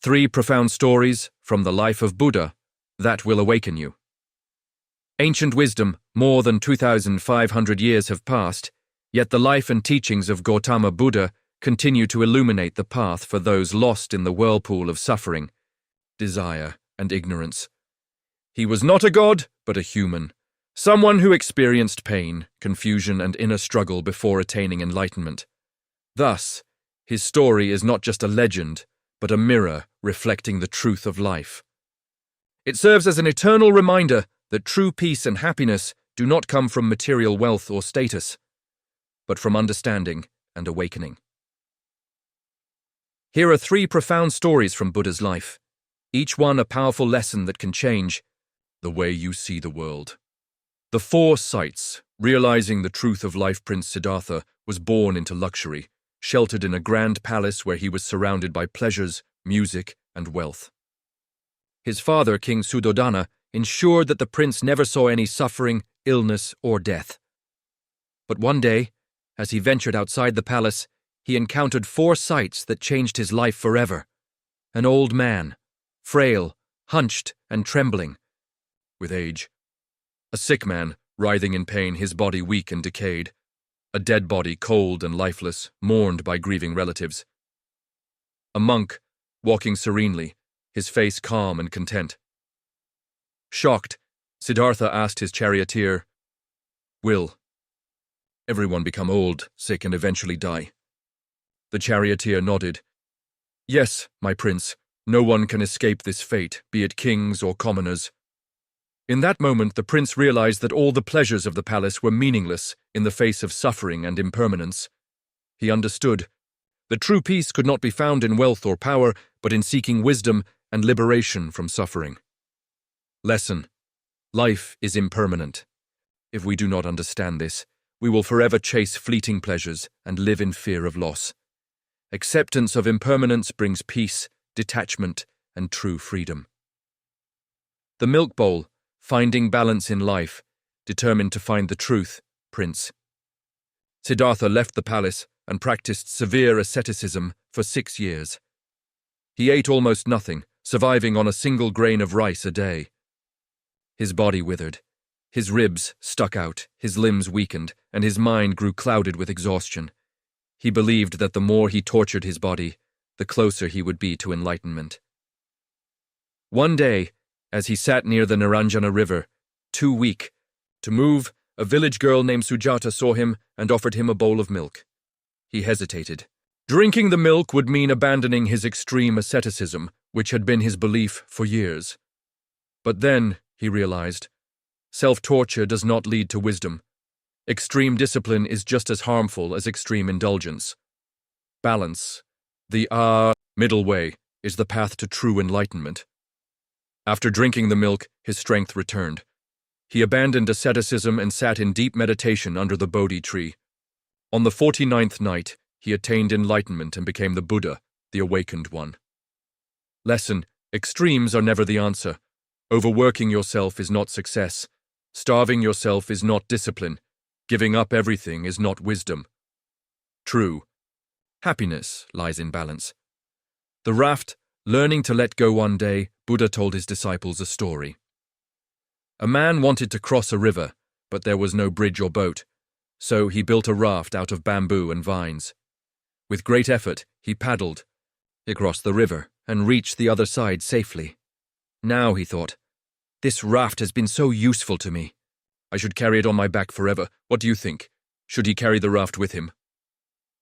3 profound stories from the life of Buddha that will awaken you. Ancient wisdom, more than 2,500 years have passed, yet the life and teachings of Gautama Buddha continue to illuminate the path for those lost in the whirlpool of suffering, desire, and ignorance. He was not a god, but a human, someone who experienced pain, confusion, and inner struggle before attaining enlightenment. Thus, his story is not just a legend, but a mirror reflecting the truth of life. It serves as an eternal reminder that true peace and happiness do not come from material wealth or status, but from understanding and awakening. Here are 3 profound stories from Buddha's life, each one a powerful lesson that can change the way you see the world. The 4 sights. Realizing the truth of life, Prince Siddhartha was born into luxury, sheltered in a grand palace where he was surrounded by pleasures, music, and wealth. His father, King Suddhodana, ensured that the prince never saw any suffering, illness, or death. But one day, as he ventured outside the palace, he encountered 4 sights that changed his life forever. An old man, frail, hunched, and trembling with age. A sick man, writhing in pain, his body weak and decayed. A dead body, cold and lifeless, mourned by grieving relatives. A monk, walking serenely, his face calm and content. Shocked, Siddhartha asked his charioteer, "Will everyone become old, sick, and eventually die?" The charioteer nodded. "Yes, my prince, no one can escape this fate, be it kings or commoners." In that moment, the prince realized that all the pleasures of the palace were meaningless in the face of suffering and impermanence. He understood. The true peace could not be found in wealth or power, but in seeking wisdom and liberation from suffering. Lesson: life is impermanent. If we do not understand this, we will forever chase fleeting pleasures and live in fear of loss. Acceptance of impermanence brings peace, detachment, and true freedom. The milk bowl. Finding balance in life, determined to find the truth, Prince. Siddhartha left the palace and practiced severe asceticism for 6 years. He ate almost nothing, surviving on a single grain of rice a day. His body withered, his ribs stuck out, his limbs weakened, and his mind grew clouded with exhaustion. He believed that the more he tortured his body, the closer he would be to enlightenment. One day, as he sat near the Naranjana River, too weak to move, a village girl named Sujata saw him and offered him a bowl of milk. He hesitated. Drinking the milk would mean abandoning his extreme asceticism, which had been his belief for years. But then, he realized, self-torture does not lead to wisdom. Extreme discipline is just as harmful as extreme indulgence. Balance, the middle way, is the path to true enlightenment. After drinking the milk, his strength returned. He abandoned asceticism and sat in deep meditation under the Bodhi tree. On the 49th night, he attained enlightenment and became the Buddha, the awakened one. Lesson: extremes are never the answer. Overworking yourself is not success. Starving yourself is not discipline. Giving up everything is not wisdom. True happiness lies in balance. The raft. Learning to let go one day, Buddha told his disciples a story. A man wanted to cross a river, but there was no bridge or boat, so he built a raft out of bamboo and vines. With great effort, he paddled across the river and reached the other side safely. Now, he thought, this raft has been so useful to me. I should carry it on my back forever. What do you think? Should he carry the raft with him?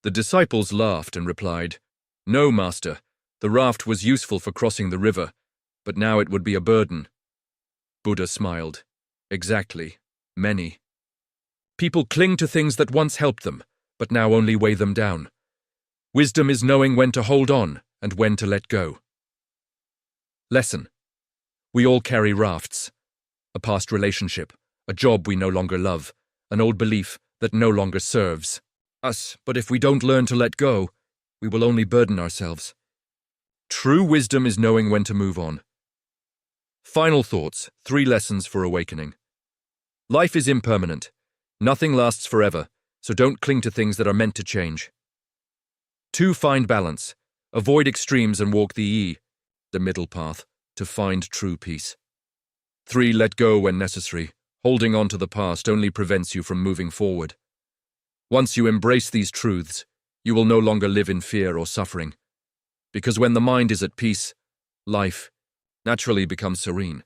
The disciples laughed and replied, "No, master. The raft was useful for crossing the river, but now it would be a burden." Buddha smiled. Exactly. Many people cling to things that once helped them, but now only weigh them down. Wisdom is knowing when to hold on and when to let go. Lesson: we all carry rafts. A past relationship, a job we no longer love, an old belief that no longer serves us. But if we don't learn to let go, we will only burden ourselves. True wisdom is knowing when to move on. Final thoughts, 3 lessons for awakening. Life is impermanent. Nothing lasts forever, so don't cling to things that are meant to change. 2. Find balance. Avoid extremes and walk the the middle path, to find true peace. 3. Let go when necessary. Holding on to the past only prevents you from moving forward. Once you embrace these truths, you will no longer live in fear or suffering, because when the mind is at peace, life naturally becomes serene.